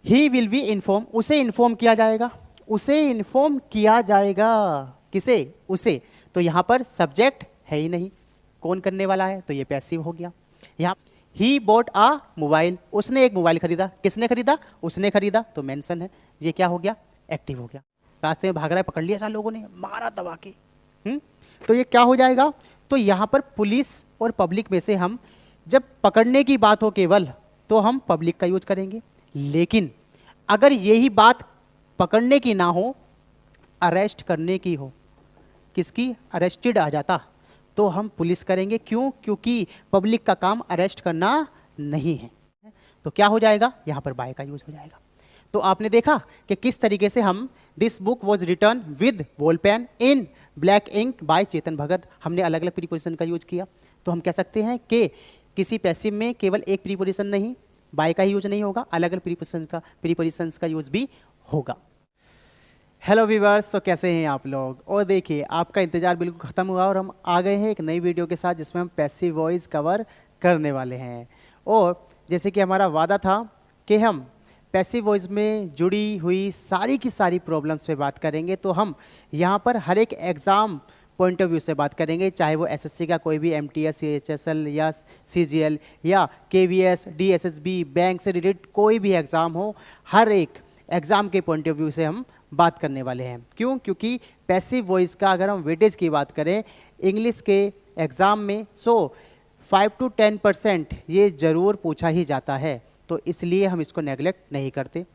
He will be inform, उसे inform किया जाएगा, उसे इन्फॉर्म किया जाएगा, किसे, उसे। तो यहां पर सब्जेक्ट है ही नहीं, कौन करने वाला है, तो ये पैसिव हो गया। यहाँ ही बॉट आ मोबाइल, उसने एक मोबाइल खरीदा, किसने खरीदा, उसने खरीदा, तो मेंशन है, ये क्या हो गया, एक्टिव हो गया। रास्ते में भाग रहा है, पकड़ लिया 4 लोगों ने, मारा दबा के। तो ये क्या हो जाएगा, तो यहाँ पर पुलिस और पब्लिक में से हम जब पकड़ने की बात हो केवल, तो हम पब्लिक का यूज करेंगे, लेकिन अगर यही बात पकड़ने की ना हो, अरेस्ट करने की हो, किसकी, अरेस्टेड आ जाता, तो हम पुलिस करेंगे। क्यों, क्योंकि पब्लिक का काम अरेस्ट करना नहीं है। तो क्या हो जाएगा, यहां पर बाय का यूज हो जाएगा। तो आपने देखा कि किस तरीके से हम, this book was written with ball pen in black ink by Chetan Bhagat, हमने अलग अलग प्रीपोजिशन का यूज किया। तो हम कह सकते हैं कि किसी पैसिव में केवल एक प्रीपोजिशन नहीं, बाय का ही यूज नहीं होगा, अलग अलग प्रीपोजिशंस का यूज भी होगा। हेलो व्यूअर्स, तो कैसे हैं आप लोग। और देखिए, आपका इंतजार बिल्कुल ख़त्म हुआ और हम आ गए हैं एक नई वीडियो के साथ, जिसमें हम पैसिव वॉइस कवर करने वाले हैं। और जैसे कि हमारा वादा था कि हम पैसिव वॉइस में जुड़ी हुई सारी की सारी प्रॉब्लम्स पे बात करेंगे, तो हम यहाँ पर हर एक एग्ज़ाम पॉइंट ऑफ व्यू से बात करेंगे, चाहे वो एसएससी का कोई भी एमटीएस, सीएचएसएल या सीजीएल या केवीएस, डीएसएसबी, बैंक से रिलेटेड कोई भी एग्ज़ाम हो, हर एक एग्ज़ाम के पॉइंट ऑफ व्यू से हम बात करने वाले हैं। क्यों, क्योंकि पैसिव वॉइस का अगर हम वेटेज की बात करें इंग्लिश के एग्ज़ाम में, सो 5 to 10% ये ज़रूर पूछा ही जाता है, तो इसलिए हम इसको नेगलेक्ट नहीं करते।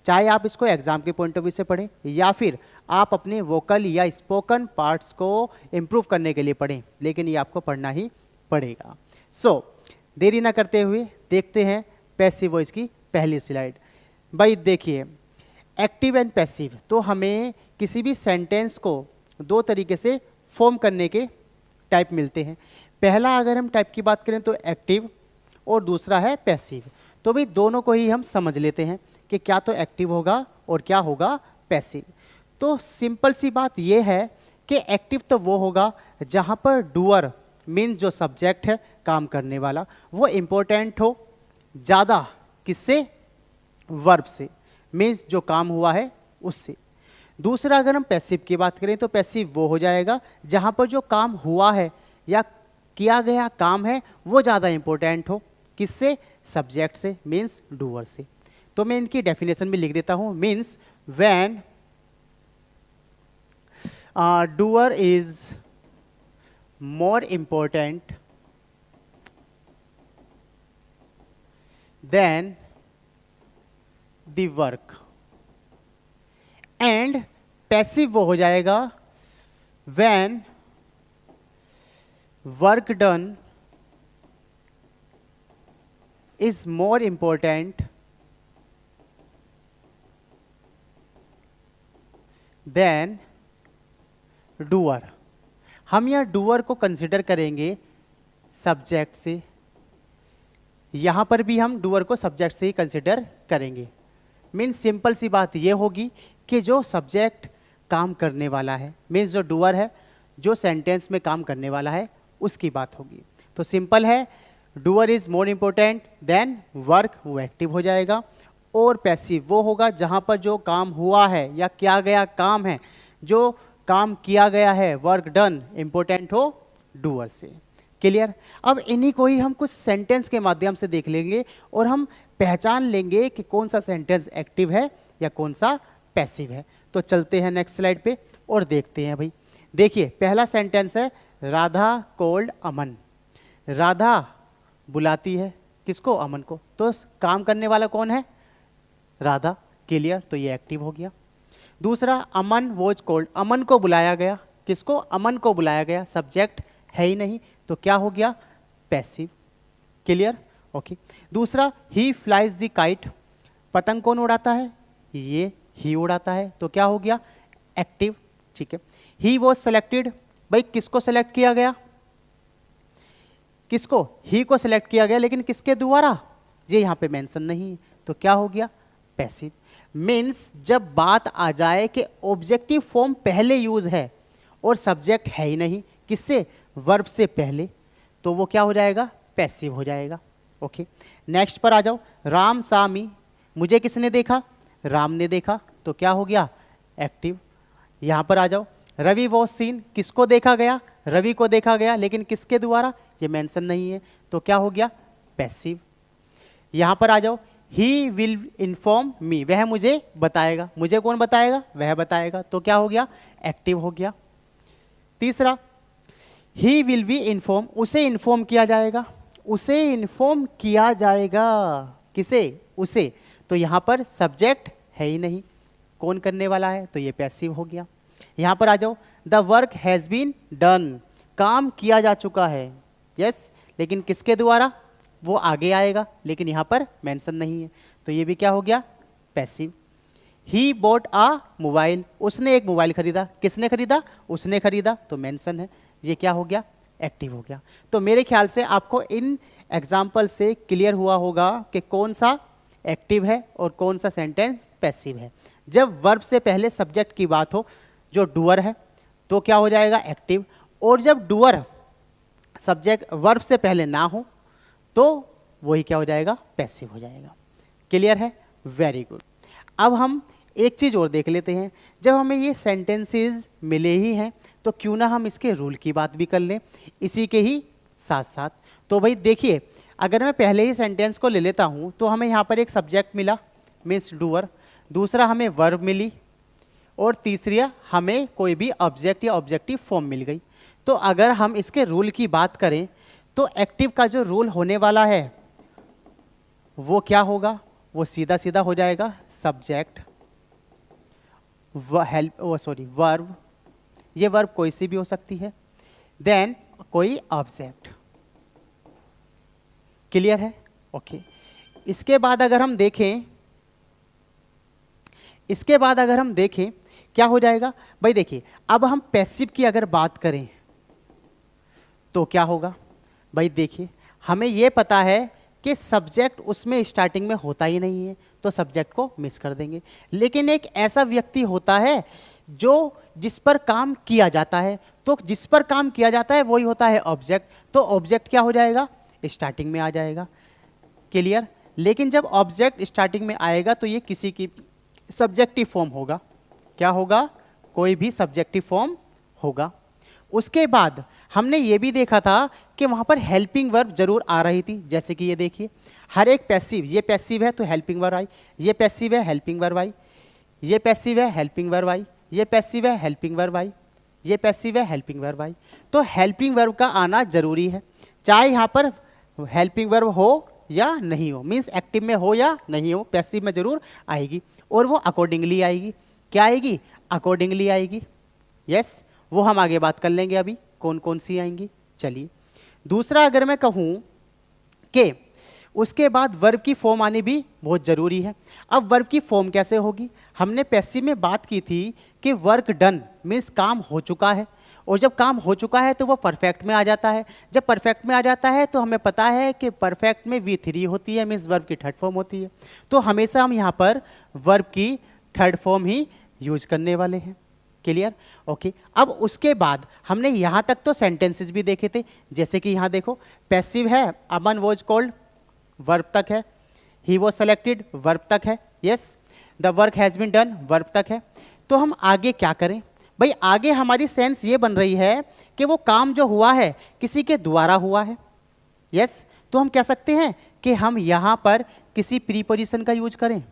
चाहे आप इसको एग्ज़ाम के पॉइंट ऑफ व्यू से पढ़ें या फिर आप अपने वोकल या स्पोकन पार्ट्स को इम्प्रूव करने के लिए पढ़ें, लेकिन ये आपको पढ़ना ही पड़ेगा। सो देरी ना करते हुए देखते हैं पैसिव वॉइस की पहली स्लाइड। भाई देखिए, एक्टिव एंड पैसिव, तो हमें किसी भी सेंटेंस को 2 तरीके से फॉर्म करने के टाइप मिलते हैं। पहला अगर हम टाइप की बात करें तो एक्टिव, और दूसरा है पैसिव। तो भाई दोनों को ही हम समझ लेते हैं कि क्या तो एक्टिव होगा और क्या होगा पैसिव। तो सिंपल सी बात यह है कि एक्टिव तो वो होगा जहाँ पर डूअर मीन जो सब्जेक्ट है, काम करने वाला, वो इम्पोर्टेंट हो ज़्यादा, किससे, वर्ब से, मीन्स जो काम हुआ है उससे। दूसरा अगर हम पैसिव की बात करें तो पैसिव वो हो जाएगा जहाँ पर जो काम हुआ है या किया गया काम है वो ज़्यादा इंपॉर्टेंट हो, किससे, सब्जेक्ट से, मीन्स डूअर से। तो मैं इनकी डेफिनेशन भी लिख देता हूँ। Means when doer is more important than the work. And passive वो हो जाएगा when work done is more important than doer। हम यह doer को कंसिडर करेंगे सब्जेक्ट से, यहाँ पर भी हम doer को सब्जेक्ट से ही कंसिडर करेंगे। मीन्स सिंपल सी बात ये होगी कि जो सब्जेक्ट काम करने वाला है, मीन्स जो doer है, जो सेंटेंस में काम करने वाला है, उसकी बात होगी। तो सिंपल है, doer is more important than work, वो एक्टिव हो जाएगा। और पैसिव वो होगा जहां पर जो काम हुआ है या किया गया काम है, जो काम किया गया है, वर्क डन, इंपॉर्टेंट हो डूअर से। क्लियर। अब इन्हीं को ही हम कुछ सेंटेंस के माध्यम से देख लेंगे और हम पहचान लेंगे कि कौन सा सेंटेंस एक्टिव है या कौन सा पैसिव है। तो चलते हैं नेक्स्ट स्लाइड पे और देखते हैं। भाई देखिए, पहला सेंटेंस है राधा कॉल्ड अमन। राधा बुलाती है किसको, अमन को। तो काम करने वाला कौन है, राधा। क्लियर, तो ये एक्टिव हो गया। दूसरा, अमन वॉज कॉल्ड, अमन को बुलाया गया, किसको, अमन को बुलाया गया, सब्जेक्ट है ही नहीं, तो क्या हो गया, पैसिव। Clear, okay. दूसरा, ही फ्लाइज द काइट, पतंग कौन उड़ाता है, ये ही उड़ाता है, तो क्या हो गया, एक्टिव। ठीक है। ही वॉज सेलेक्टेड, भाई किसको सेलेक्ट किया गया, किसको, ही को सिलेक्ट किया गया, लेकिन किसके द्वारा, ये यहां पे मेंशन नहीं है, तो क्या हो गया, पैसिव। मीन्स जब बात आ जाए कि ऑब्जेक्टिव फॉर्म पहले यूज है और सब्जेक्ट है ही नहीं, किससे, वर्ब से पहले, तो वो क्या हो जाएगा, पैसिव हो जाएगा। ओके, नेक्स्ट पर आ जाओ। राम सामी मुझे किसने देखा? राम ने देखा, तो क्या हो गया? एक्टिव। यहां पर आ जाओ, रवि वॉज सीन, किसको देखा गया? रवि को देखा गया, लेकिन किसके द्वारा? ये मेंशन नहीं है, तो क्या हो गया? पैसिव। यहां पर आ जाओ, ही विल इन्फॉर्म मी, वह मुझे बताएगा, मुझे कौन बताएगा? वह बताएगा, तो क्या हो गया? एक्टिव हो गया। तीसरा, ही विल बी इन्फॉर्म, उसे इन्फॉर्म किया जाएगा, उसे इन्फॉर्म किया जाएगा, किसे? उसे, तो यहां पर सब्जेक्ट है ही नहीं, कौन करने वाला है? तो ये पैसिव हो गया। यहां पर आ जाओ, the work has been done, काम किया जा चुका है, यस, लेकिन किसके द्वारा? वो आगे आएगा, लेकिन यहां पर मेंशन नहीं है, तो ये भी क्या हो गया? Passive. He bought a mobile, उसने एक मोबाइल खरीदा, किसने खरीदा? उसने खरीदा, तो मेंशन है, ये क्या हो गया? एक्टिव हो गया। तो मेरे ख्याल से आपको इन एग्जाम्पल से क्लियर हुआ होगा कि कौन सा एक्टिव है और कौन सा सेंटेंस पैसिव है। जब वर्ब से पहले सब्जेक्ट की बात हो, जो डूअर है, तो क्या हो जाएगा? एक्टिव, और जब डूअर सब्जेक्ट वर्ब से पहले ना हो, तो वही क्या हो जाएगा? पैसिव हो जाएगा। क्लियर है? Very good. अब हम एक चीज और देख लेते हैं, जब हमें ये सेंटेंसेस मिले ही हैं, तो क्यों ना हम इसके रूल की बात भी कर लें इसी के ही साथ साथ। तो भाई देखिए, अगर मैं पहले ही सेंटेंस को ले लेता हूं, तो हमें यहां पर एक सब्जेक्ट मिला मीन्स डूअर, दूसरा हमें वर्ब मिली, और तीसरी हमें कोई भी ऑब्जेक्ट या ऑब्जेक्टिव फॉर्म मिल गई। तो अगर हम इसके रूल की बात करें, तो एक्टिव का जो रूल होने वाला है वो क्या होगा? वो सीधा सीधा हो जाएगा सब्जेक्ट वर्ब, ये वर्ब कोई सी भी हो सकती है, देन कोई ऑब्जेक्ट। क्लियर है? ओके। इसके बाद अगर हम देखें, क्या हो जाएगा भाई? देखिए, अब हम पैसिव की अगर बात करें तो क्या होगा भाई? देखिए, हमें यह पता है कि सब्जेक्ट उसमें स्टार्टिंग में होता ही नहीं है, तो सब्जेक्ट को मिस कर देंगे। लेकिन एक ऐसा व्यक्ति होता है जो जिस पर काम किया जाता है, तो जिस पर काम किया जाता है वही होता है ऑब्जेक्ट, तो ऑब्जेक्ट क्या हो जाएगा? स्टार्टिंग में आ जाएगा। क्लियर? लेकिन जब ऑब्जेक्ट स्टार्टिंग में आएगा तो ये किसी की सब्जेक्टिव फॉर्म होगा। क्या होगा? कोई भी सब्जेक्टिव फॉर्म होगा। उसके बाद हमने ये भी देखा था कि वहां पर हेल्पिंग वर्ब जरूर आ रही थी, जैसे कि ये देखिए, हर एक पैसिव, ये पैसिव है तो हेल्पिंग वर्ब आई, ये पैसिव है हेल्पिंग वर्ब आई, ये पैसिव है हेल्पिंग वर्ब आई, ये पैसिव है हेल्पिंग वर्ब आई, ये पैसिव है हेल्पिंग वर्ब आई। तो हेल्पिंग वर्ब का आना जरूरी है, चाहे यहां पर हेल्पिंग वर्ब हो या नहीं हो, मीन्स एक्टिव में हो या नहीं हो, पैसिव में जरूर आएगी, और वो अकॉर्डिंगली आएगी। क्या आएगी? अकॉर्डिंगली आएगी। यस, वो हम आगे बात कर लेंगे अभी कौन कौन सी आएंगी। चलिए, दूसरा अगर मैं कहूं कि उसके बाद वर्ब की फॉर्म आनी भी बहुत जरूरी है। अब वर्ब की फॉर्म कैसे होगी? हमने पैसिव में बात की थी कि वर्क डन मीन्स काम हो चुका है, और जब काम हो चुका है तो वो परफेक्ट में आ जाता है। जब परफेक्ट में आ जाता है तो हमें पता है कि परफेक्ट में V3 होती है, मीन्स वर्ब की थर्ड फॉर्म होती है। तो हमेशा हम यहाँ पर वर्ब की थर्ड फॉर्म ही यूज करने वाले हैं। क्लियर? ओके। अब उसके बाद हमने यहाँ तक तो सेंटेंसेस भी देखे थे, जैसे कि यहाँ देखो, पैसिव है अमन वॉज कॉल्ड, वर्ब तक है, ही वॉज सेलेक्टेड, वर्ब तक है, yes, the work has been done, verb तक है। तो हम आगे क्या करें भाई? आगे हमारी सेंस ये बन रही है कि वो काम जो हुआ है किसी के द्वारा हुआ है, यस, तो हम कह सकते हैं कि हम यहां पर किसी प्रीपोजिशन का यूज करें,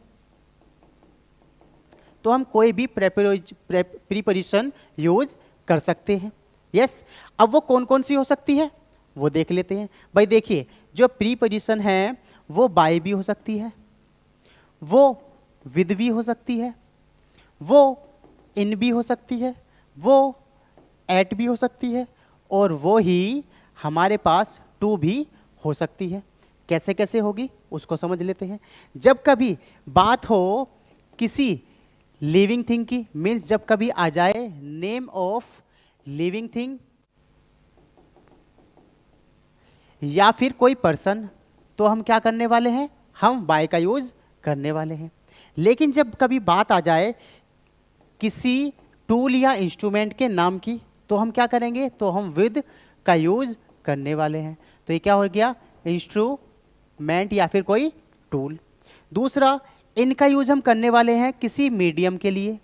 तो हम कोई भी प्रीपोजिशन यूज कर सकते हैं। यस, अब वो कौन कौन सी हो सकती है वो देख लेते हैं। भाई देखिए, जो प्रीपोजिशन है वो बाय भी हो सकती है, वो विद भी हो सकती है, वो इन भी हो सकती है, वो एट भी हो सकती है, और वो ही हमारे पास टू भी हो सकती है। कैसे कैसे होगी उसको समझ लेते हैं। जब कभी बात हो किसी लिविंग थिंग की, मीन्स जब कभी आ जाए नेम ऑफ लिविंग थिंग या फिर कोई पर्सन, तो हम क्या करने वाले हैं? हम बाय का यूज करने वाले हैं। लेकिन जब कभी बात आ जाए किसी टूल या इंस्ट्रूमेंट के नाम की, तो हम क्या करेंगे? तो हम विद का यूज करने वाले हैं। तो ये क्या हो गया? इंस्ट्रूमेंट या फिर कोई टूल। दूसरा, इनका यूज हम करने वाले हैं किसी मीडियम के लिए।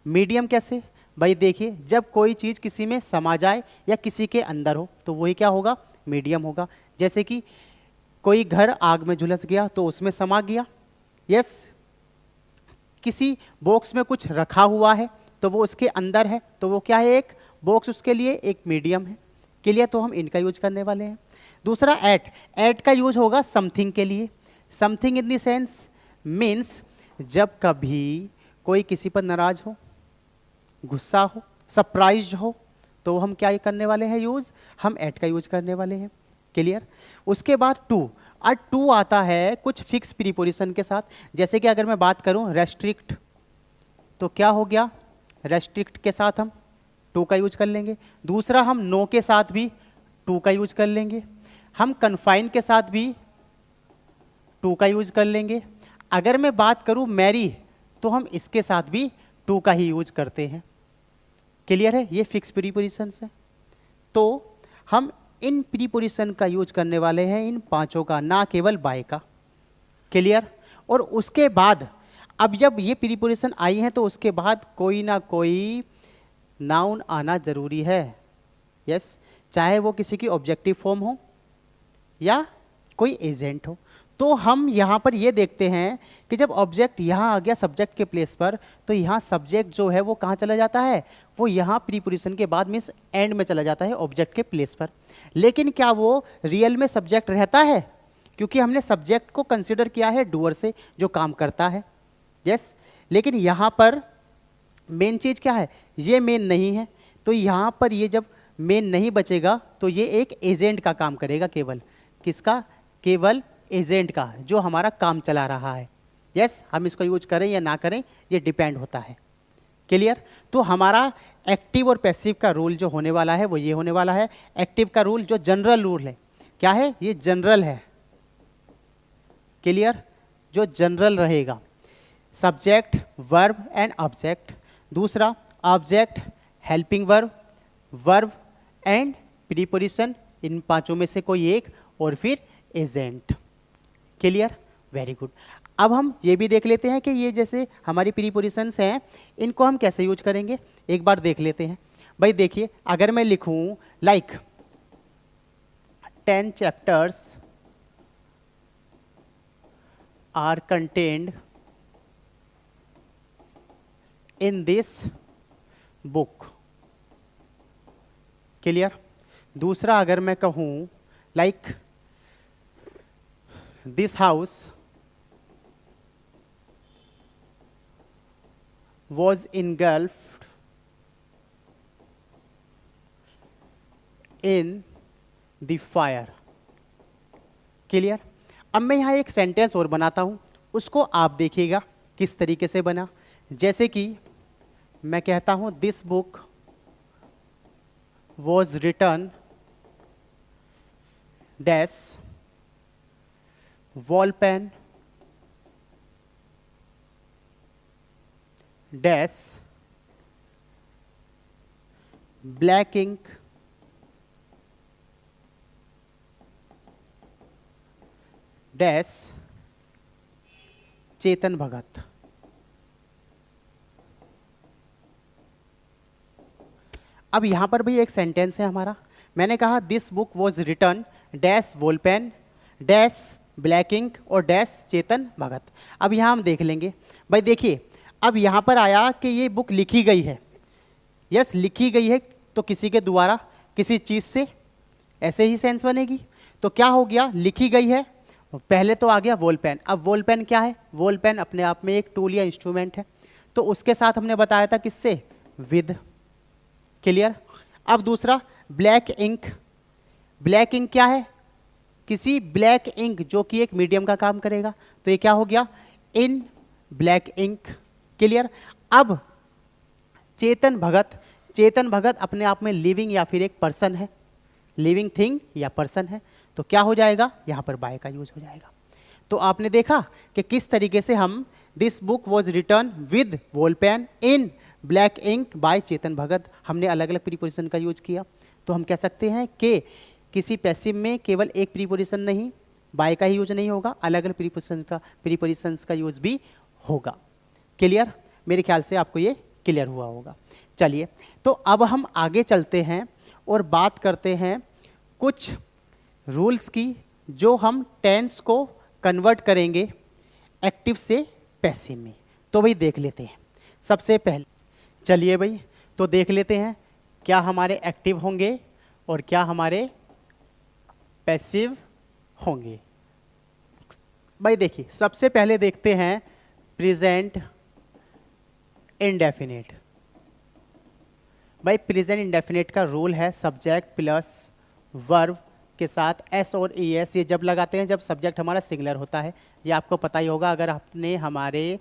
मीडियम कैसे भाई, देखिए जब कोई चीज़ किसी में समा जाए या किसी के अंदर हो तो वही क्या होगा, मीडियम होगा। जैसे कि कोई घर आग में झुलस गया तो उसमें समा गया। यस, किसी बॉक्स में कुछ रखा हुआ है तो वो उसके अंदर है, तो वो क्या है, एक बॉक्स उसके लिए एक मीडियम है। के लिए तो हम इनका यूज करने वाले हैं। दूसरा एट का यूज होगा समथिंग के लिए। Something in the sense means जब कभी कोई किसी पर नाराज हो, गुस्सा हो, सरप्राइज हो, तो हम क्या करने वाले हैं यूज, हम एट का यूज करने वाले हैं। क्लियर। उसके बाद टू, और टू आता है कुछ फिक्स प्रीपोजिशन के साथ। जैसे कि अगर मैं बात करूं रेस्ट्रिक्ट, तो क्या हो गया, रेस्ट्रिक्ट के साथ हम टू का यूज कर लेंगे। दूसरा हम नो के साथ भी टू का यूज कर लेंगे। हम कन्फाइन के साथ भी टू का यूज कर लेंगे। अगर मैं बात करूं मैरी, तो हम इसके साथ भी टू का ही यूज करते हैं। क्लियर है, ये फिक्स प्रीपोजिशन है। तो हम इन प्रीपोजिशन का यूज करने वाले हैं, इन पांचों का, ना केवल बाय का। क्लियर। और उसके बाद अब जब ये प्रीपोजिशन आई हैं तो उसके बाद कोई ना कोई नाउन आना जरूरी है। यस, चाहे वो किसी की ऑब्जेक्टिव फॉर्म हो या कोई एजेंट हो। तो हम यहाँ पर ये देखते हैं कि जब ऑब्जेक्ट यहाँ आ गया सब्जेक्ट के प्लेस पर, तो यहाँ सब्जेक्ट जो है वो कहाँ चला जाता है, वो यहाँ प्रीपोजिशन के बाद मीन्स एंड में चला जाता है ऑब्जेक्ट के प्लेस पर। लेकिन क्या वो रियल में सब्जेक्ट रहता है, क्योंकि हमने सब्जेक्ट को कंसिडर किया है डूअर से, जो काम करता है। यस, लेकिन यहाँ पर मेन चीज़ क्या है, ये मेन नहीं है। तो यहाँ पर ये जब मेन नहीं बचेगा तो ये एक एजेंट का काम करेगा। केवल किसका, केवल एजेंट का, जो हमारा काम चला रहा है। यस, हम इसको यूज करें या ना करें ये डिपेंड होता है। क्लियर। तो हमारा एक्टिव और पैसिव का रूल जो होने वाला है वो ये होने वाला है। एक्टिव का रूल जो जनरल रूल है, क्या है, ये जनरल है। क्लियर, जो जनरल रहेगा, सब्जेक्ट, वर्ब एंड ऑब्जेक्ट। दूसरा object, helping verb, verb and preposition, इन पांचों में से कोई एक, और फिर एजेंट। Clear, very good. अब हम ये भी देख लेते हैं कि ये जैसे हमारी प्रीपोजिशंस हैं, इनको हम कैसे यूज करेंगे, एक बार देख लेते हैं। भाई देखिए, अगर मैं लिखूं like 10 chapters are contained in this book. Clear. दूसरा अगर मैं कहूं like this house was engulfed in the fire। Clear. अब मैं यहाँ एक सेंटेंस और बनाता हूँ, उसको आप देखिएगा किस तरीके से बना। जैसे कि मैं कहता हूँ this book was written dash wall pen dash black ink dash Chetan Bhagat. अब यहां पर भी एक सेंटेंस है हमारा। मैंने कहा this book was written dash wall pen dash black ink और डैश चेतन भगत। अब यहां हम देख लेंगे। भाई देखिए, अब यहां पर आया कि ये बुक लिखी गई है। यस, लिखी गई है तो किसी के द्वारा, किसी चीज से, ऐसे ही सेंस बनेगी। तो क्या हो गया, लिखी गई है, पहले तो आ गया वॉल पेन। अब वॉल पेन क्या है, वॉल पेन अपने आप में एक टूल या इंस्ट्रूमेंट है, तो उसके साथ हमने बताया था किससे, विद। क्लियर। अब दूसरा ब्लैक इंक। ब्लैक इंक क्या है, किसी ब्लैक इंक जो कि एक मीडियम का काम करेगा, तो ये क्या हो गया, इन ब्लैक इंक। क्लियर। अब चेतन भगत, चेतन भगत अपने आप में लिविंग या फिर एक पर्सन है, लिविंग थिंग या पर्सन है, तो क्या हो जाएगा, यहां पर बाय का यूज हो जाएगा। तो आपने देखा कि किस तरीके से हम this book was written with wall pen in black ink by Chetan Bhagat, हमने अलग अलग प्रीपोजिशन का यूज किया। तो हम कह सकते हैं कि किसी पैसिव में केवल एक प्रीपोजिशन नहीं, बाय का ही यूज नहीं होगा, अलग अलग प्रीपोजिशंस का यूज भी होगा। क्लियर? मेरे ख्याल से आपको ये क्लियर हुआ होगा। चलिए, तो अब हम आगे चलते हैं और बात करते हैं कुछ रूल्स की, जो हम टेंस को कन्वर्ट करेंगे एक्टिव से पैसिव में। तो भाई देख लेते हैं सबसे पहले। चलिए भाई, तो देख लेते हैं क्या हमारे एक्टिव होंगे और क्या हमारे पैसिव होंगे। भाई देखिए, सबसे पहले देखते हैं प्रेजेंट इंडेफिनिट। भाई प्रेजेंट इंडेफिनिट का रूल है सब्जेक्ट प्लस वर्ब के साथ एस और ई एस, ये जब लगाते हैं जब सब्जेक्ट हमारा सिंगुलर होता है। ये आपको पता ही होगा अगर आपने हमारे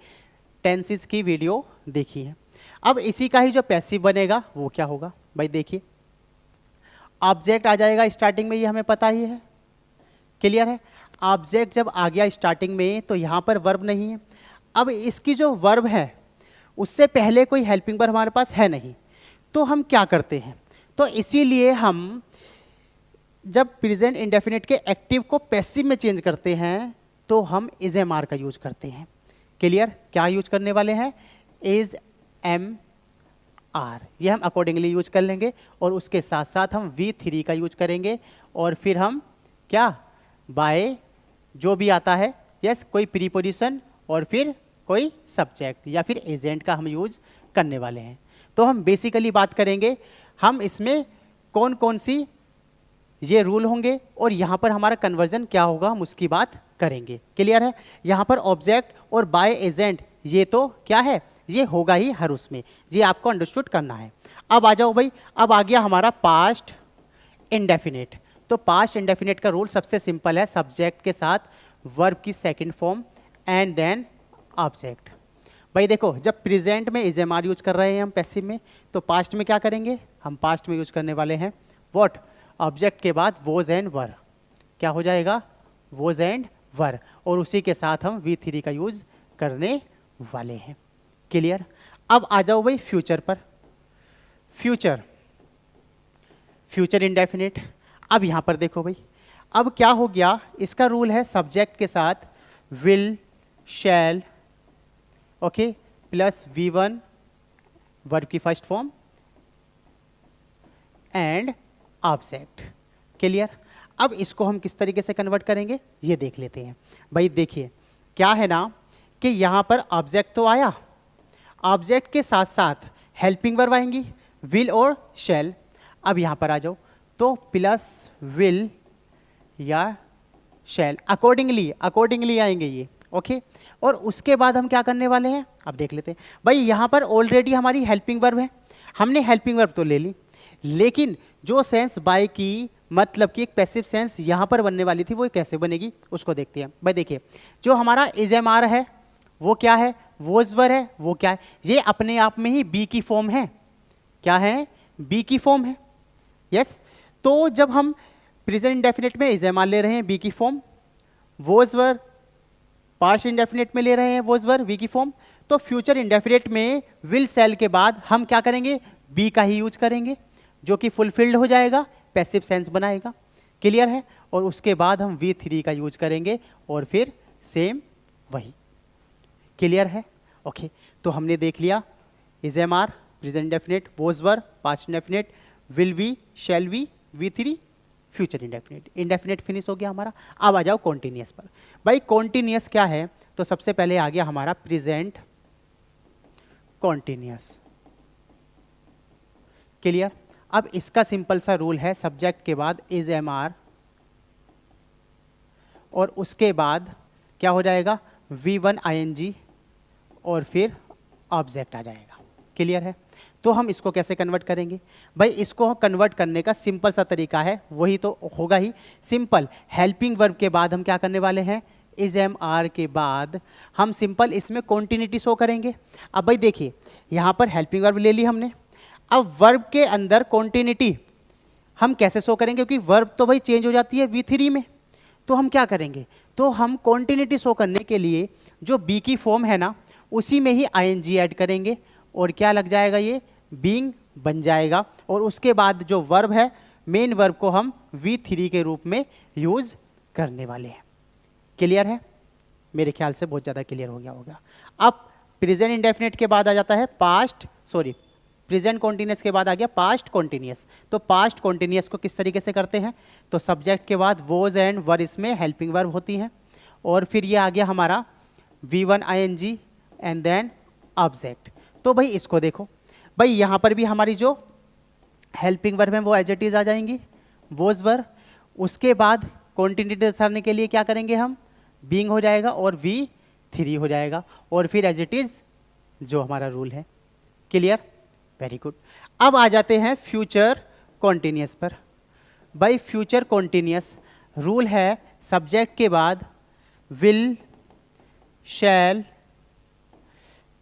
टेंसेस की वीडियो देखी है। अब इसी का ही जो पैसिव बनेगा वो क्या होगा। भाई देखिए, ऑब्जेक्ट आ जाएगा स्टार्टिंग में, ये हमें पता ही है। क्लियर है? ऑब्जेक्ट जब आ गया स्टार्टिंग में तो यहाँ पर वर्ब नहीं है। अब इसकी जो वर्ब है उससे पहले कोई हेल्पिंग वर्ब हमारे पास है नहीं, तो हम क्या करते हैं, तो इसीलिए हम जब प्रेजेंट इंडेफिनिट के एक्टिव को पैसिव में चेंज करते हैं तो हम इज एम आर का यूज करते हैं। क्लियर? क्या यूज करने वाले हैं? Is am are. ये हम अकॉर्डिंगली यूज कर लेंगे और उसके साथ साथ हम V3 का यूज करेंगे और फिर हम क्या बाय जो भी आता है, यस, कोई प्रीपोजिशन और फिर कोई सब्जेक्ट या फिर एजेंट का हम यूज करने वाले हैं। तो हम बेसिकली बात करेंगे हम इसमें कौन कौन सी ये रूल होंगे और यहाँ पर हमारा कन्वर्जन क्या होगा, हम उसकी बात करेंगे। क्लियर है? यहाँ पर ऑब्जेक्ट और बाय एजेंट ये तो क्या है, ये होगा ही हर उसमें, ये आपको अंडरस्टूड करना है। अब आ जाओ भाई, अब आ गया हमारा पास्ट इंडेफिनिट। तो पास्ट इंडेफिनिट का रूल सबसे सिंपल है, सब्जेक्ट के साथ वर्ब की second form and then object. भाई देखो, जब प्रेजेंट में इज एम आर यूज कर रहे हैं हम पैसिव में, तो पास्ट में क्या करेंगे, हम पास्ट में यूज करने वाले हैं व्हाट, ऑब्जेक्ट के बाद वोज एंड वर। क्या हो जाएगा, वोज एंड वर, और उसी के साथ हम V3 का यूज करने वाले हैं। क्लियर? अब आ जाओ भाई फ्यूचर पर। Future, future indefinite. अब यहां पर देखो भाई, अब क्या हो गया, इसका रूल है सब्जेक्ट के साथ will, shall, okay, plus V1 verb की first form and object. Clear? अब इसको हम किस तरीके से कन्वर्ट करेंगे ये देख लेते हैं। भाई देखिए, क्या है ना कि यहां पर ऑब्जेक्ट तो आया, ऑब्जेक्ट के साथ साथ हेल्पिंग वर्ब आएंगी विल और शैल। अब यहां पर आ जाओ, तो प्लस विल या शैल, अकॉर्डिंगली आएंगे ये, ओके। और उसके बाद हम क्या करने वाले हैं, अब देख लेते हैं। भाई यहां पर ऑलरेडी हमारी हेल्पिंग वर्ब है, हमने हेल्पिंग वर्ब तो ले ली, लेकिन जो सेंस बाय की मतलब कि एक पैसिव सेंस यहां पर बनने वाली थी वो कैसे बनेगी उसको देखते हैं। भाई देखिए, जो हमारा इज एम आर है वो क्या है, वोज वर है, वो क्या है, ये अपने आप में ही बी की फॉर्म है। क्या है, बी की फॉर्म है, यस। तो जब हम प्रेजेंट इंडेफिनिट में इज एम आर ले रहे हैं बी की form, was were past indefinite में ले रहे हैं वोज वर वी की फॉर्म, तो फ्यूचर इंडेफिनिट में विल सेल के बाद हम क्या करेंगे, बी का ही यूज करेंगे, जो कि फुलफिल्ड हो जाएगा, पैसिव सेंस बनाएगा। क्लियर है? और उसके बाद हम V3 का यूज करेंगे और फिर सेम वही। क्लियर है? ओके, तो हमने देख लिया is am are, present indefinite, was were, past indefinite, will be, shall be, V3, future indefinite. Indefinite finish हो गया हमारा। अब आ जाओ कॉन्टिन्यूअस पर। भाई कॉन्टिन्यूअस क्या है, तो सबसे पहले आ गया हमारा प्रेजेंट कॉन्टिन्यूअस। क्लियर? अब इसका सिंपल सा रूल है, सब्जेक्ट के बाद इज एम आर और उसके बाद क्या हो जाएगा, V1 ING और फिर ऑब्जेक्ट आ जाएगा। क्लियर है? तो हम इसको कैसे कन्वर्ट करेंगे, भाई इसको कन्वर्ट करने का सिंपल सा तरीका है, वही तो होगा ही सिंपल। हेल्पिंग वर्ब के बाद हम क्या करने वाले हैं, इज एम आर के बाद हम सिंपल इसमें कॉन्टिन्यूटी शो करेंगे। अब भाई देखिए, यहां पर हेल्पिंग वर्ब ले ली हमने, अब वर्ब के अंदर कॉन्टिन्यूटी हम कैसे शो करेंगे, क्योंकि वर्ब तो भाई चेंज हो जाती है V3 में, तो हम क्या करेंगे, तो हम कॉन्टिन्यूटी शो करने के लिए जो बी की फॉर्म है ना उसी में ही ING ऐड करेंगे और क्या लग जाएगा, ये बीइंग बन जाएगा। और उसके बाद जो वर्ब है, मेन वर्ब को हम V3 के रूप में यूज करने वाले हैं। क्लियर है? मेरे ख्याल से बहुत ज़्यादा क्लियर हो गया होगा। अब प्रेजेंट इंडेफिनिट के बाद आ जाता है प्रेजेंट कॉन्टिन्यूस के बाद आ गया पास्ट कॉन्टिन्यूस। तो पास्ट कॉन्टिन्यूस को किस तरीके से करते हैं, तो सब्जेक्ट के बाद वॉज एंड वर इसमें हेल्पिंग वर्ब होती हैं, और फिर ये आ गया हमारा V1 ING and then object. तो भाई इसको देखो, भाई यहाँ पर भी हमारी जो हेल्पिंग वर्ब है वो एज इट इज आ जाएंगी, वॉज वर, उसके बाद कॉन्टिन्यूटी दर्शाने के लिए क्या करेंगे हम, बीइंग हो जाएगा और V3 हो जाएगा, और फिर एज इट इज जो हमारा रूल है। Clear, very good. अब आ जाते हैं फ्यूचर कॉन्टिन्यूस पर। भाई फ्यूचर कॉन्टिन्यूस रूल है सब्जेक्ट के बाद will, shall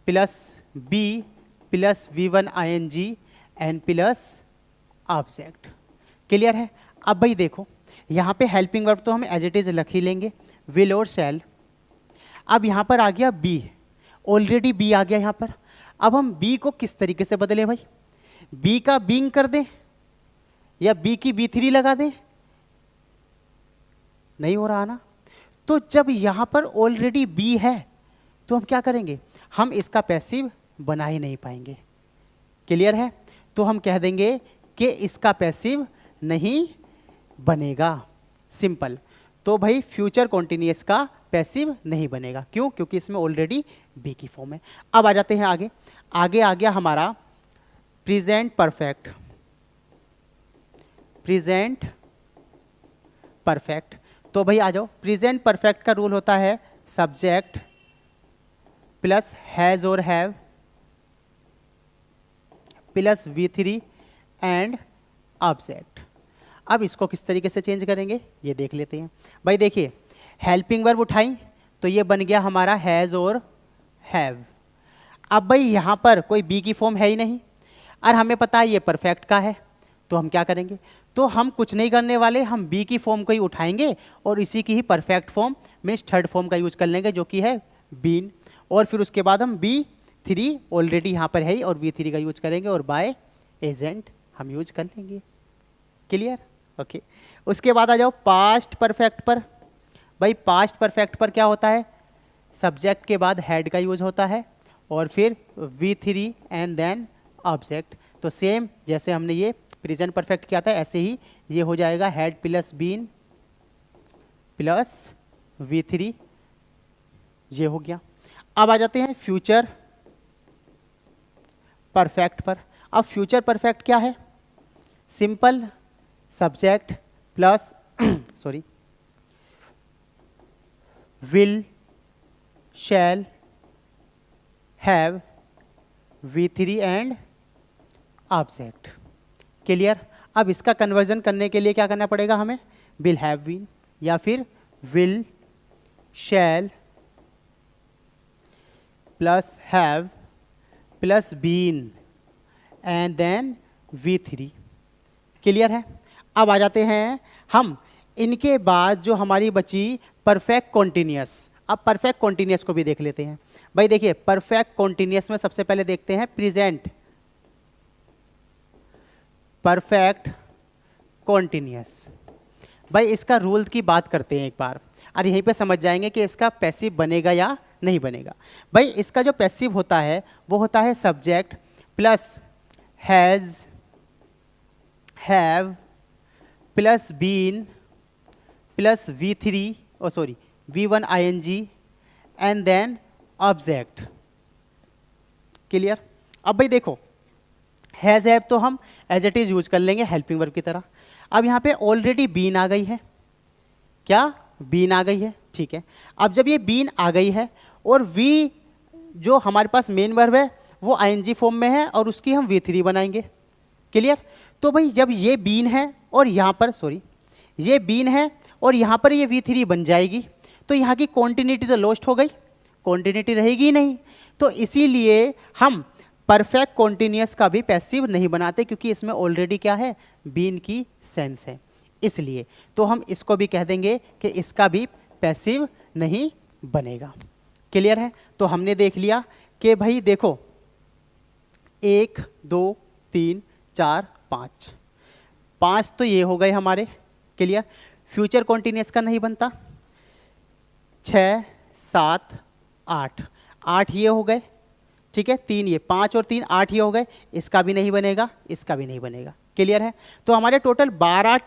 plus be plus V1 ING and plus object. Clear है। अब भाई देखो यहाँ पे हेल्पिंग वर्ब तो हम एज इट इज रख ही लेंगे, विल और शैल। अब यहाँ पर आ गया बी, ऑलरेडी बी आ गया यहाँ पर। अब हम बी को किस तरीके से बदलें भाई, बी का बीइंग कर दें या बी की V3 लगा दें, नहीं हो रहा ना। तो जब यहाँ पर ऑलरेडी बी है तो हम क्या करेंगे, हम इसका पैसिव बना ही नहीं पाएंगे। क्लियर है। तो हम कह देंगे कि इसका पैसिव नहीं बनेगा, सिंपल। तो भाई फ्यूचर कॉन्टिन्यूस का पैसिव नहीं बनेगा, क्यों, क्योंकि इसमें ऑलरेडी बी की फॉर्म है। अब आ जाते हैं आगे, आगे आ गया हमारा प्रेजेंट परफेक्ट। प्रेजेंट परफेक्ट, तो भाई आ जाओ, प्रेजेंट परफेक्ट का रूल होता है सब्जेक्ट प्लस हैज और have plus V3 and object. अब इसको किस तरीके से चेंज करेंगे ये देख लेते हैं। भाई देखिए, हेल्पिंग वर्ब उठाई तो ये बन गया हमारा हैज और हैव। अब भाई यहाँ पर कोई बी की फॉर्म है ही नहीं, और हमें पता है ये परफेक्ट का है, तो हम क्या करेंगे, तो हम कुछ नहीं करने वाले, हम बी की फॉर्म को ही उठाएंगे और इसी की ही perfect form means third form का यूज कर लेंगे जो कि है बीन, और फिर उसके बाद हम V3 ऑलरेडी यहाँ पर है ही और V3 का यूज करेंगे और बाय एजेंट हम यूज कर लेंगे। Clear, okay. उसके बाद आ जाओ पास्ट परफेक्ट पर। भाई पास्ट परफेक्ट पर क्या होता है, सब्जेक्ट के बाद हेड का यूज होता है और फिर V3 एंड देन ऑब्जेक्ट। तो सेम जैसे हमने ये प्रेजेंट परफेक्ट किया था ऐसे ही ये हो जाएगा, head plus been plus V3, ये हो गया। अब आ जाते हैं फ्यूचर परफेक्ट पर। अब फ्यूचर परफेक्ट क्या है, simple subject plus will, shall, have, V3 and object. Clear. अब इसका कन्वर्जन करने के लिए क्या करना पड़ेगा हमें, विल हैव बीन या फिर will shall plus have plus been and then V3। Clear है। अब आ जाते हैं हम इनके बाद जो हमारी बची परफेक्ट कॉन्टिन्यूस। अब परफेक्ट कॉन्टिन्यूस को भी देख लेते हैं। भाई देखिए परफेक्ट कॉन्टिन्यूस में सबसे पहले देखते हैं प्रेजेंट परफेक्ट कॉन्टिन्यूस। भाई इसका रूल की बात करते हैं एक बार, और यहीं पे समझ जाएंगे कि इसका पैसिव बनेगा या नहीं बनेगा। भाई इसका जो पैसिव होता है वो होता है subject plus has, have plus been plus V1 ING and then object. Clear. अब भाई देखो हैज हैव तो हम एज इट इज यूज कर लेंगे हेल्पिंग वर्ब की तरह। अब यहाँ पे ऑलरेडी बीन आ गई है, क्या बीन आ गई है, ठीक है। अब जब ये बीन आ गई है और वी जो हमारे पास मेन वर्ब है वो ING फॉर्म में है और उसकी हम V3 बनाएंगे। क्लियर। तो भाई जब ये बीन है और यहाँ पर ये बीन है और यहाँ पर ये V3 बन जाएगी तो यहाँ की कॉन्टिन्यूटी तो लॉस्ट हो गई, कॉन्टिन्यूटी रहेगी ही नहीं। तो इसीलिए हम परफेक्ट कॉन्टिन्यूस का भी पैसिव नहीं बनाते क्योंकि इसमें ऑलरेडी क्या है, बीन की सेंस है। इसलिए तो हम इसको भी कह देंगे कि इसका भी पैसिव नहीं बनेगा। क्लियर है। तो हमने देख लिया कि भाई देखो 1 2 3 4 5 तो ये हो गए हमारे। क्लियर। फ्यूचर कॉन्टिन्यूस का नहीं बनता, 6 7 8, 8 ये हो गए, ठीक है, 3 ये, 5 और 3 8 ये हो गए, इसका भी नहीं बनेगा, इसका भी नहीं बनेगा। क्लियर है? तो हमारे टोटल 12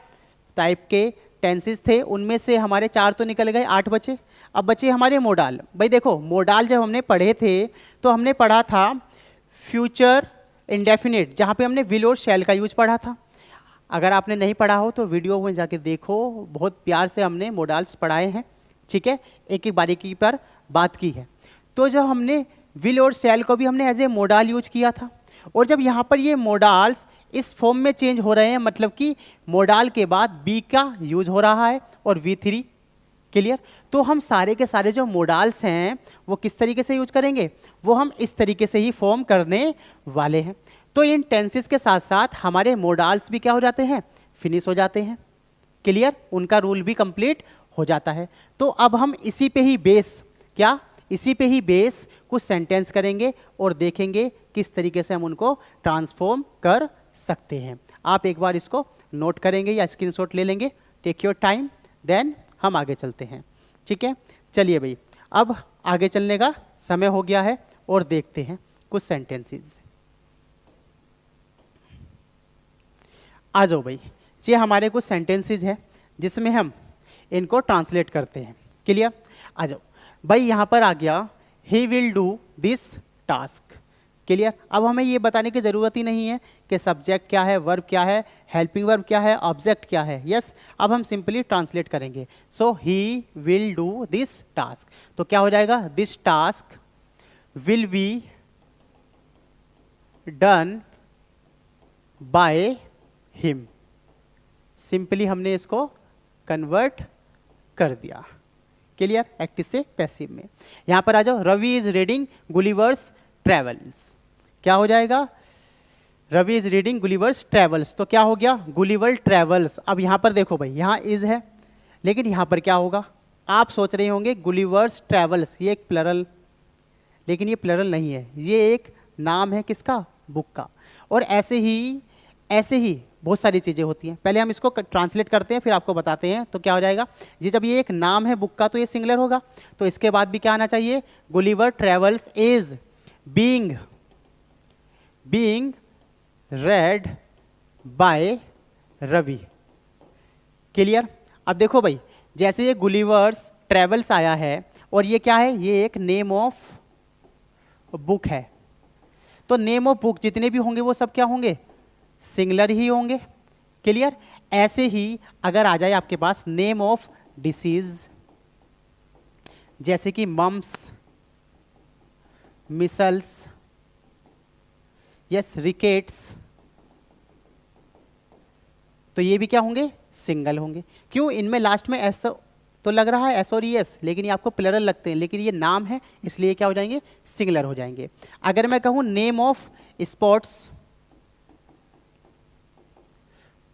टाइप के टेंसेस थे, उनमें से हमारे 4 तो निकल गए, 8 बचे। अब बचे हमारे मोडाल। भाई देखो, मोडाल जब हमने पढ़े थे तो हमने पढ़ा था फ्यूचर इंडेफिनिट, जहाँ पे हमने विल और शैल का यूज पढ़ा था। अगर आपने नहीं पढ़ा हो तो वीडियो में जाके देखो, बहुत प्यार से हमने मोडाल्स पढ़ाए हैं, ठीक है, एक एक बारीकी पर बात की है। तो जब हमने विल और शैल को भी हमने एज ए मोडाल यूज किया था, और जब यहाँ पर ये मोडाल्स इस फॉर्म में चेंज हो रहे हैं, मतलब कि मोडाल के बाद बी का यूज हो रहा है और V3। क्लियर? तो हम सारे के सारे जो मोडाल्स हैं वो किस तरीके से यूज करेंगे, वो हम इस तरीके से ही फॉर्म करने वाले हैं। तो इन टेंसेस के साथ साथ हमारे मोडाल्स भी क्या हो जाते हैं, फिनिश हो जाते हैं। क्लियर? उनका रूल भी कंप्लीट हो जाता है। तो अब हम इसी पे ही बेस, क्या, इसी पे ही बेस कुछ सेंटेंस करेंगे और देखेंगे किस तरीके से हम उनको ट्रांसफॉर्म कर सकते हैं। आप एक बार इसको नोट करेंगे या स्क्रीनशॉट ले लेंगे, टेक योर टाइम, देन हम आगे चलते हैं। ठीक है, चलिए भाई, अब आगे चलने का समय हो गया है और देखते हैं कुछ सेंटेंसेस। आ जाओ भाई, ये हमारे कुछ सेंटेंसेस हैं जिसमें हम इनको ट्रांसलेट करते हैं। क्लियर? आ जाओ भाई, यहाँ पर आ गया ही will do this task. Clear? अब हमें ये बताने की ज़रूरत ही नहीं है कि सब्जेक्ट क्या है, वर्ब क्या है, हेल्पिंग वर्ब क्या है, ऑब्जेक्ट क्या है। यस, अब हम सिंपली ट्रांसलेट करेंगे। So he will do this task, तो क्या हो जाएगा, this task will be done by him. Simply हमने इसको कन्वर्ट कर दिया। क्लियर? एक्टिव से पैसिव में। यहां पर आ जाओ, Ravi is reading Gulliver's Travels. क्या हो जाएगा, Ravi is reading Gulliver's Travels, तो क्या हो गया, गुलिवर ट्रेवल्स। अब यहां पर देखो भाई, यहां इज है, लेकिन यहां पर क्या होगा, आप सोच रहे होंगे गुलिवर्स ट्रेवल्स, ये एक प्लरल, लेकिन ये प्लरल नहीं है, ये एक नाम है किसका, बुक का। और ऐसे ही बहुत सारी चीज़ें होती हैं। पहले हम इसको ट्रांसलेट करते हैं, फिर आपको बताते हैं। तो क्या हो जाएगा जी, जब ये एक नाम है बुक का तो ये सिंगुलर होगा, तो इसके बाद भी क्या आना चाहिए, Gulliver Travels is being read by Ravi. Clear? अब देखो भाई, जैसे ये गुलिवर्स ट्रेवल्स आया है और ये क्या है, ये एक नेम ऑफ बुक है, तो नेम ऑफ बुक जितने भी होंगे वो सब क्या होंगे, सिंगुलर ही होंगे। क्लियर? ऐसे ही अगर आ जाए आपके पास नेम ऑफ डिसीज, जैसे कि मम्स, मिसल्स, यस, रिकेट्स, तो ये भी क्या होंगे, सिंगल होंगे। क्यों, इनमें लास्ट में एस तो लग रहा है, एस और एस, लेकिन ये आपको प्लरल लगते हैं, लेकिन ये नाम है इसलिए क्या हो जाएंगे, सिंगुलर हो जाएंगे। अगर मैं कहूं नेम ऑफ स्पोर्ट्स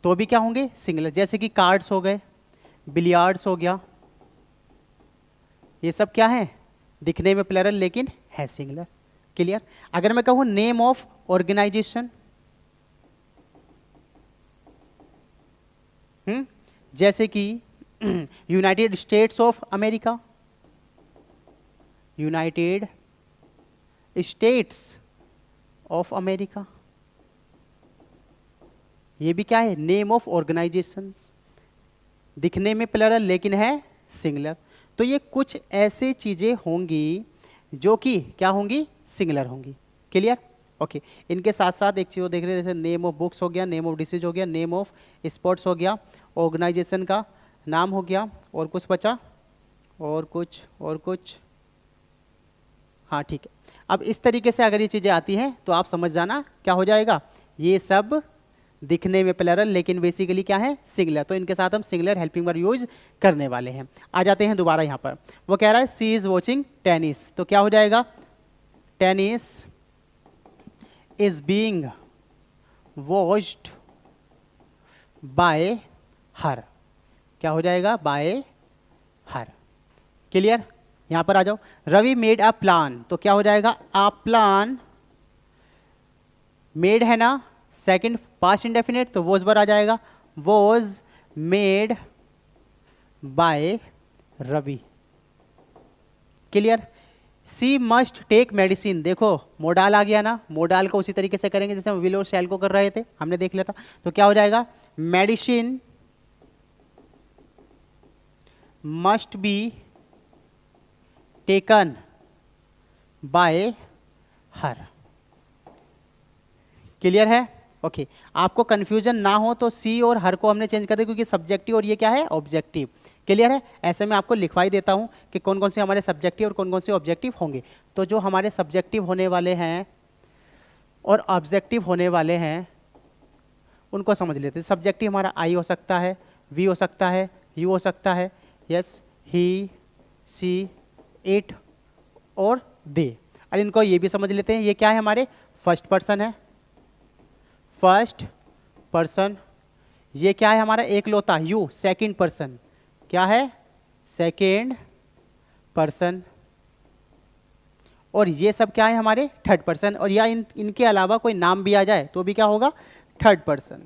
तो भी क्या होंगे, सिंगुलर, जैसे कि कार्ड्स हो गए, बिलियार्ड्स हो गया, ये सब क्या है, दिखने में प्लरल लेकिन है सिंगुलर। क्लियर? अगर मैं कहूं नेम ऑफ ऑर्गेनाइजेशन, जैसे कि United states of America, United states of America, ये भी क्या है, नेम ऑफ ऑर्गेनाइजेशंस, दिखने में प्लरल लेकिन है सिंगुलर। तो ये कुछ ऐसे चीजें होंगी जो कि क्या होंगी, सिंगुलर होंगी। क्लियर? ओके, इनके साथ साथ एक चीज और देख रहे हैं, जैसे नेम ऑफ बुक्स हो गया, नेम ऑफ डिसीज हो गया, नेम ऑफ स्पोर्ट्स हो गया, ऑर्गेनाइजेशन का नाम हो गया, और कुछ बचा, और कुछ, हाँ ठीक है। अब इस तरीके से अगर ये चीजें आती हैं तो आप समझ जाना क्या हो जाएगा, ये सब दिखने में प्लरल लेकिन बेसिकली क्या है, सिंगुलर। तो इनके साथ हम सिंगुलर हेल्पिंग वर्ब यूज करने वाले हैं। आ जाते हैं दोबारा यहाँ पर, वो कह रहा है सी इज वॉचिंग टेनिस, तो क्या हो जाएगा, tennis is being watched bye हर, क्या हो जाएगा, बाय हर। क्लियर? यहां पर आ जाओ, रवि मेड अ प्लान, तो क्या हो जाएगा, अ प्लान, मेड है ना, सेकंड पास्ट इंडेफिनिट, तो वॉज पर आ जाएगा, was made by Ravi. Clear. She must take medicine, देखो मोडाल आ गया ना, मोडाल को उसी तरीके से करेंगे जैसे हम विल और शैल को कर रहे थे, हमने देख लिया था। तो क्या हो जाएगा, medicine must be taken by her. Clear है, ओके। आपको कंफ्यूजन ना हो तो सी और हर को हमने चेंज कर दिया क्योंकि सब्जेक्टिव और ये क्या है, ऑब्जेक्टिव। क्लियर है, ऐसे में आपको लिखवाई देता हूं कि कौन कौन से हमारे सब्जेक्टिव और कौन कौन से ऑब्जेक्टिव होंगे। तो जो हमारे सब्जेक्टिव होने वाले हैं और ऑब्जेक्टिव होने वाले हैं उनको समझ लेते हैं। सब्जेक्टिव हमारा आई हो सकता है, वी हो सकता है, यू हो सकता है, यस, ही, सी, इट और दे। और इनको ये भी समझ लेते हैं, ये क्या है, हमारे फर्स्ट पर्सन है, फर्स्ट पर्सन। ये क्या है, हमारा एक लौता यू, सेकंड पर्सन, क्या है, सेकंड पर्सन। और ये सब क्या है, हमारे थर्ड पर्सन। और या इनके अलावा कोई नाम भी आ जाए तो भी क्या होगा, थर्ड पर्सन।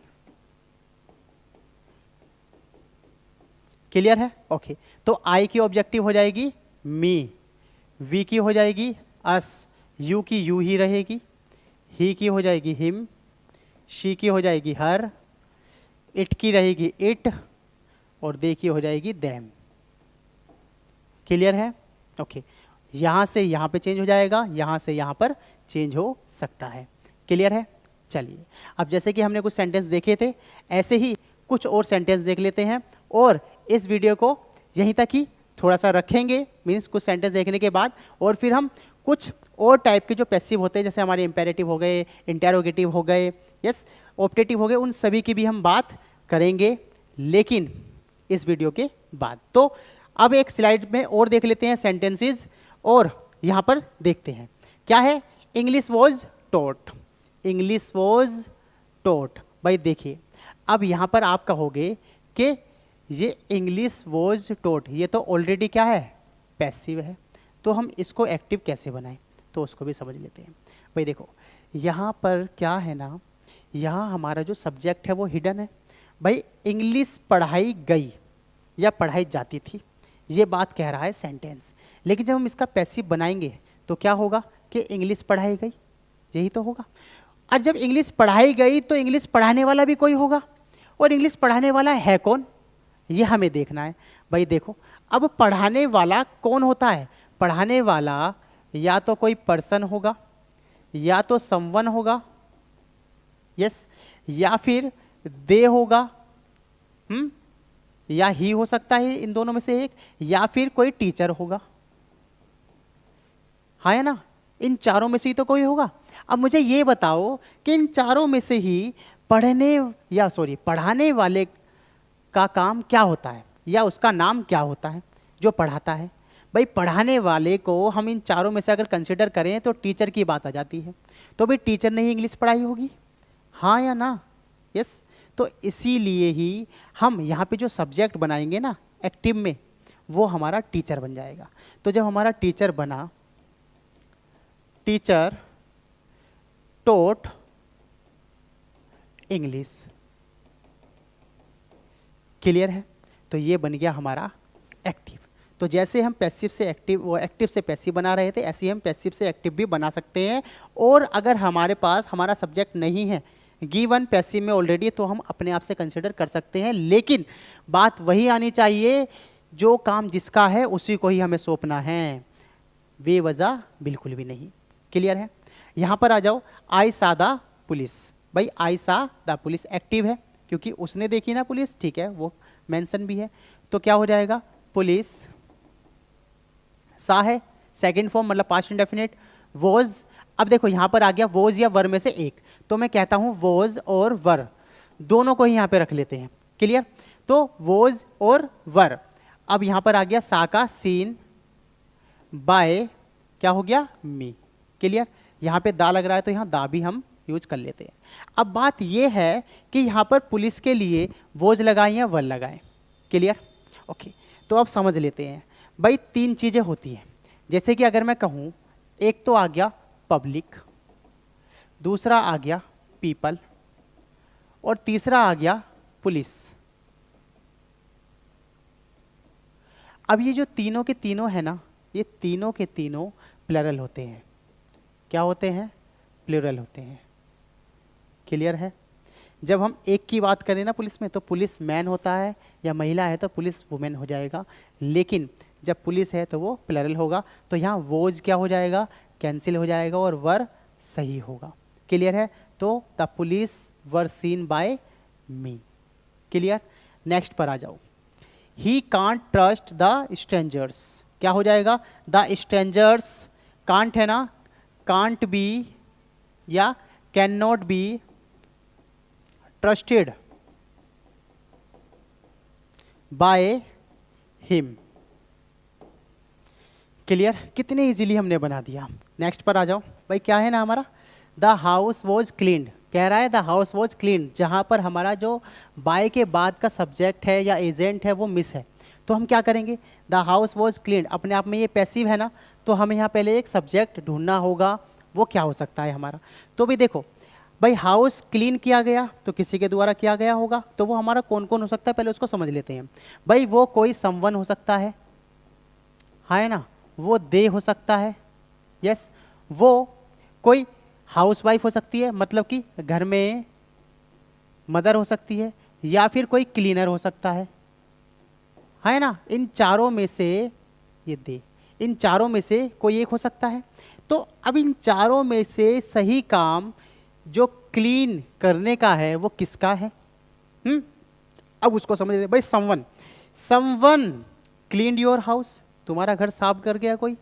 क्लियर है, ओके। तो आई की ऑब्जेक्टिव हो जाएगी मी, वी की हो जाएगी अस, यू की यू ही रहेगी, ही की हो जाएगी हिम, शी की हो जाएगी हर, इट की रहेगी इट और दे की हो जाएगी देम। क्लियर है, ओके। यहां से यहां पे चेंज हो जाएगा, यहां से यहां पर चेंज हो सकता है। क्लियर है, चलिए अब जैसे कि हमने कुछ सेंटेंस देखे थे ऐसे ही कुछ और सेंटेंस देख लेते हैं और इस वीडियो को यहीं तक ही थोड़ा सा रखेंगे, मीन्स कुछ सेंटेंस देखने के बाद, और फिर हम कुछ और टाइप के जो पैसिव होते हैं जैसे हमारे इंपेरेटिव हो गए, इंटेरोगेटिव हो गए, यस, ऑप्टेटिव हो गए, उन सभी की भी हम बात करेंगे लेकिन इस वीडियो के बाद। तो अब एक स्लाइड में और देख लेते हैं सेंटेंसेस और यहां पर देखते हैं क्या है, English was taught, English was taught. भाई देखिए अब यहां पर आप कहोगे कि ये इंग्लिश वॉज टॉट ये तो ऑलरेडी क्या है, पैसिव है, तो हम इसको एक्टिव कैसे बनाएं, तो उसको भी समझ लेते हैं। भाई देखो यहाँ पर क्या है ना, यहाँ हमारा जो सब्जेक्ट है वो हिडन है। भाई इंग्लिश पढ़ाई गई या पढ़ाई जाती थी, ये बात कह रहा है सेंटेंस, लेकिन जब हम इसका पैसिव बनाएंगे तो क्या होगा कि इंग्लिश पढ़ाई गई, यही तो होगा। और जब इंग्लिश पढ़ाई गई तो इंग्लिश पढ़ाने वाला भी कोई होगा, और इंग्लिश पढ़ाने वाला है कौन, ये हमें देखना है। भाई देखो अब पढ़ाने वाला कौन होता है, पढ़ाने वाला या तो कोई पर्सन होगा या तो समवन होगा, यस, या फिर दे होगा, या ही हो सकता है, इन दोनों में से एक, या फिर कोई टीचर होगा, हाँ है ना, इन चारों में से ही तो कोई होगा। अब मुझे ये बताओ कि इन चारों में से ही पढ़ाने वाले का काम क्या होता है या उसका नाम क्या होता है जो पढ़ाता है। भाई पढ़ाने वाले को हम इन चारों में से अगर कंसिडर करें तो टीचर की बात आ जाती है, तो भाई टीचर ने ही इंग्लिश पढ़ाई होगी, हाँ या ना, यस। तो इसीलिए ही हम यहाँ पे जो सब्जेक्ट बनाएंगे ना एक्टिव में, वो हमारा टीचर बन जाएगा। तो जब हमारा टीचर बना, टीचर टॉट इंग्लिश, क्लियर है, तो ये बन गया हमारा एक्टिव। तो जैसे हम पैसिव से एक्टिव, वो एक्टिव से पैसिव बना रहे थे, ऐसे ही हम पैसिव से एक्टिव भी बना सकते हैं। और अगर हमारे पास हमारा सब्जेक्ट नहीं है गिवन पैसिव में ऑलरेडी, तो हम अपने आप से कंसिडर कर सकते हैं, लेकिन बात वही आनी चाहिए जो काम जिसका है उसी को ही हमें सौंपना है, बेवजह बिल्कुल भी नहीं। क्लियर है, यहां पर आ जाओ, आई सा द पुलिस। भाई आई सा द पुलिस एक्टिव है क्योंकि उसने देखी ना पुलिस, ठीक है, वो मेंशन भी है, तो क्या हो जाएगा, पुलिस, सा है सेकंड फॉर्म मतलब पास्ट इंडेफिनिट, वॉज। अब देखो यहां पर आ गया वॉज या वर में से एक, तो मैं कहता हूं वॉज और वर दोनों को ही यहां पे रख लेते हैं। क्लियर, तो वॉज और वर। अब यहां पर आ गया सा का सीन बाय, क्या हो गया, मी। क्लियर, यहां पे दा लग रहा है तो यहां दा भी हम यूज कर लेते हैं। अब बात यह है कि यहां पर पुलिस के लिए वॉज लगाएं या वर लगाएं। Clear, okay. तो अब समझ लेते हैं। भाई तीन चीजें होती हैं, जैसे कि अगर मैं कहूं, एक तो आ गया पब्लिक, दूसरा आ गया पीपल, और तीसरा आ गया पुलिस। अब ये जो तीनों के तीनों है ना, ये तीनों के तीनों प्लरल होते हैं। क्या होते हैं? प्लूरल होते हैं। क्लियर है? जब हम एक की बात करें ना पुलिस में, तो पुलिस मैन होता है, या महिला है तो पुलिस वुमेन हो जाएगा, लेकिन जब पुलिस है तो वो प्लरल होगा। तो यहाँ वोज क्या हो जाएगा? कैंसिल हो जाएगा और वर सही होगा। क्लियर है? तो the police were seen by me. Clear? Next पर आ जाओ। He can't trust the strangers. क्या हो जाएगा? द स्ट्रेंजर्स, कांट है ना, कांट बी या can not be trusted by him. Clear? कितने इजीली हमने बना दिया। नेक्स्ट पर आ जाओ भाई। क्या है ना हमारा? The house was cleaned. कह रहा है द हाउस वॉज क्लीन्ड, जहां पर हमारा जो बाय के बाद का सब्जेक्ट है या एजेंट है वो मिस है, तो हम क्या करेंगे? द हाउस वॉज क्लीन्ड, अपने आप में ये पैसिव है ना, तो हमें यहाँ पहले एक सब्जेक्ट ढूंढना होगा। वो क्या हो सकता है हमारा? तो भी देखो भाई, हाउस क्लीन किया गया तो किसी के द्वारा किया गया होगा, तो वो हमारा कौन कौन हो सकता है पहले उसको समझ लेते हैं। भाई वो कोई समवन हो सकता है ना, वो दे हो सकता है, यस, वो कोई हाउसवाइफ हो सकती है, मतलब कि घर में मदर हो सकती है, या फिर कोई क्लीनर हो सकता है ना। इन चारों में से ये दे, इन चारों में से कोई एक हो सकता है। तो अब इन चारों में से सही काम जो क्लीन करने का है वो किसका है? अब उसको समझ ले भाई। समवन क्लीन्ड योर हाउस, तुम्हारा घर साफ कर गया कोई,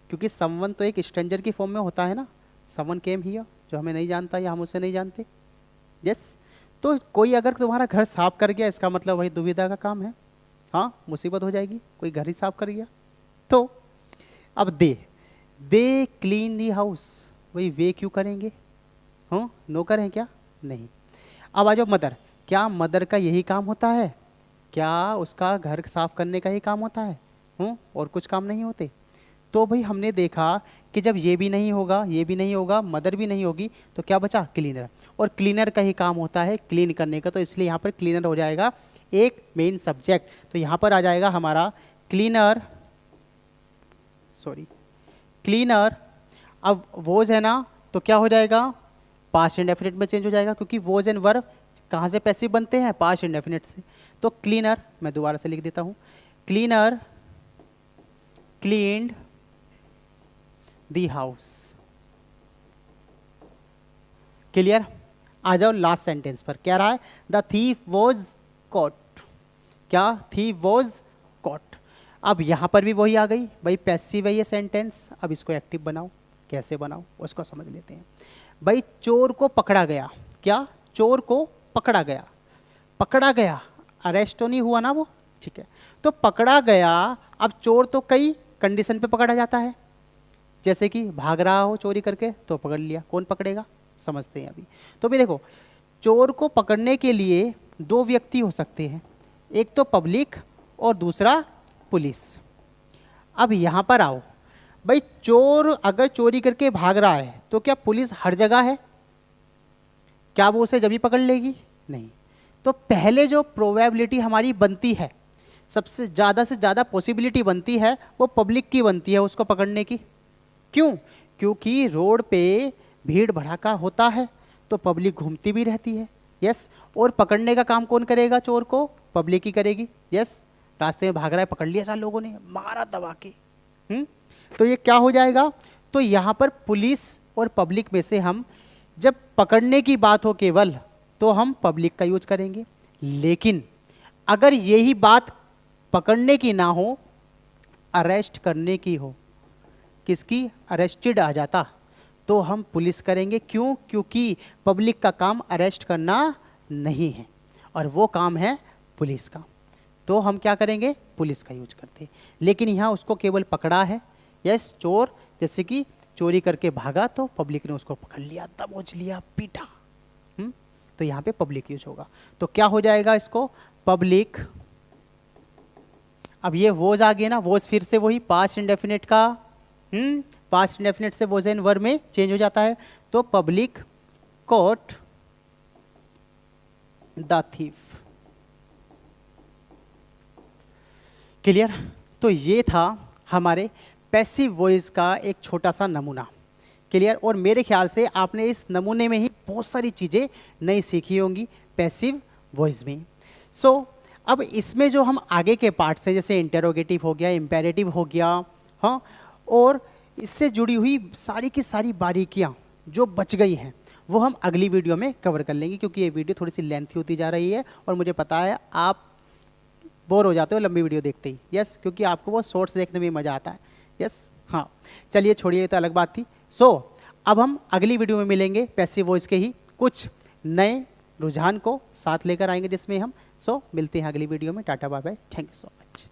क्योंकि समवन तो एक स्ट्रेंजर की फॉर्म में होता है ना। समवन केम हियर, जो हमें नहीं जानता या हम उसे नहीं जानते, यस। तो कोई अगर तुम्हारा घर साफ कर गया, इसका मतलब वही दुविधा का काम है। हाँ, मुसीबत हो जाएगी, कोई घर ही साफ कर गया। तो अब दे क्लीन दी हाउस, वही वे क्यों करेंगे? हाँ, नौकर है क्या? नहीं। अब आ जाओ मदर। क्या मदर का यही काम होता है? क्या उसका घर साफ करने का ही काम होता है? और कुछ काम नहीं होते? तो भाई हमने देखा कि जब ये भी नहीं होगा, ये भी नहीं होगा, मदर भी नहीं होगी, तो क्या बचा? क्लीनर। और क्लीनर का ही काम होता है क्लीन करने का, तो इसलिए यहाँ पर क्लीनर हो जाएगा एक मेन सब्जेक्ट। तो यहाँ पर आ जाएगा हमारा क्लीनर। अब वोज है ना, तो क्या हो जाएगा? पास्ट इंडेफिनिट में चेंज हो जाएगा, क्योंकि वोज एंड वर्ब कहाँ से पैसिव बनते हैं? पास्ट इंडेफिनिट से। तो क्लीनर, मैं दोबारा से लिख देता हूँ, cleaner cleaned the house. Clear? आ जाओ लास्ट सेंटेंस पर। क्या रहा है? The thief was caught. क्या? Thief was caught. अब यहां पर भी वही आ गई भाई, पैसिव है ये सेंटेंस। अब इसको एक्टिव बनाओ। कैसे बनाओ उसको समझ लेते हैं। भाई चोर को पकड़ा गया। क्या? चोर को पकड़ा गया। पकड़ा गया, अरेस्ट तो नहीं हुआ ना वो, ठीक है। तो पकड़ा गया। अब चोर तो कई कंडीशन पे पकड़ा जाता है, जैसे कि भाग रहा हो चोरी करके तो पकड़ लिया। कौन पकड़ेगा? समझते हैं अभी। तो भी देखो, चोर को पकड़ने के लिए दो व्यक्ति हो सकते हैं, एक तो पब्लिक और दूसरा पुलिस। अब यहां पर आओ भाई, चोर अगर चोरी करके भाग रहा है तो क्या पुलिस हर जगह है? क्या वो उसे जब ही पकड़ लेगी? नहीं। तो पहले जो प्रोबेबिलिटी हमारी बनती है, सबसे ज़्यादा से ज़्यादा पॉसिबिलिटी बनती है, वो पब्लिक की बनती है उसको पकड़ने की। क्यों? क्योंकि रोड पे भीड़ भड़ाका होता है तो पब्लिक घूमती भी रहती है, यस। और पकड़ने का काम कौन करेगा? चोर को पब्लिक ही करेगी, यस। रास्ते में भाग रहा है, पकड़ लिया सारे लोगों ने, मारा दबा के। तो ये क्या हो जाएगा? तो यहाँ पर पुलिस और पब्लिक में से हम जब पकड़ने की बात हो केवल, तो हम पब्लिक का यूज करेंगे। लेकिन अगर यही बात पकड़ने की ना हो, अरेस्ट करने की हो, किसकी? अरेस्टेड आ जाता, तो हम पुलिस करेंगे। क्यों? क्योंकि पब्लिक का काम अरेस्ट करना नहीं है और वो काम है पुलिस का। तो हम क्या करेंगे? पुलिस का यूज करते हैं। लेकिन यहाँ उसको केवल पकड़ा है, यस। चोर जैसे कि चोरी करके भागा तो पब्लिक ने उसको पकड़ लिया, दबोच लिया, पीटा। तो यहाँ पे पब्लिक यूज होगा। तो क्या हो जाएगा इसको? पब्लिक। अब ये वोज आ गया ना, वोज फिर से वही पास्ट इंडेफिनिट का, पास्ट इंडेफिनिट से वोज एंड वर्ब में चेंज हो जाता है। तो public caught the thief. Clear? तो ये था हमारे पैसिव वॉइस का एक छोटा सा नमूना। क्लियर? और मेरे ख्याल से आपने इस नमूने में ही बहुत सारी चीज़ें नई सीखी होंगी पैसिव वॉइस में। सो अब इसमें जो हम आगे के पार्ट्स हैं, जैसे इंटेरोगेटिव हो गया, इम्पेरेटिव हो गया, हाँ, और इससे जुड़ी हुई सारी की सारी बारीकियाँ जो बच गई हैं वो हम अगली वीडियो में कवर कर लेंगे, क्योंकि ये वीडियो थोड़ी सी लेंथी होती जा रही है और मुझे पता है आप बोर हो जाते हो लंबी वीडियो देखते ही। यस, क्योंकि आपको वो शॉर्ट्स देखने में मज़ा आता है। यस, हाँ, चलिए छोड़िए, तो अलग बात थी। सो अब हम अगली वीडियो में मिलेंगे, पैसिव वॉइस के ही कुछ नए रुझान को साथ लेकर आएंगे जिसमें हम मिलते हैं अगली वीडियो में। Tata bye bye, thank you so much.